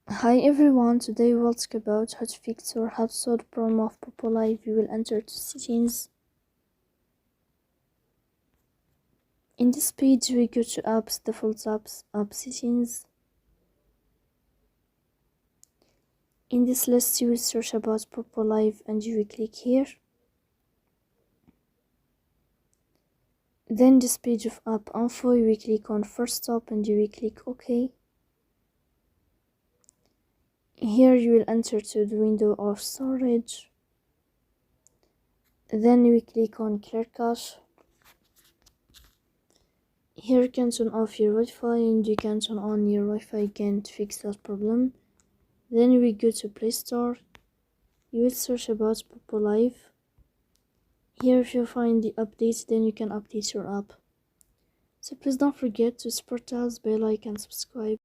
Hi everyone, today we'll talk about how to fix or how to solve the problem of Poppo Live. You will enter to settings. In this page we go to apps, default apps, app settings. In this list you will search about Poppo Live and you will click here. Then this page of app info, you will click on first stop and you will click OK. Here you will enter to the window of storage. Then you will click on clear cache. Here you can turn off your Wi-Fi and you can turn on your Wi-Fi again to fix that problem. Then we go to Play Store. You will search about Poppo Live. Here if you find the updates, then you can update your app. So please don't forget to support us by like and subscribe.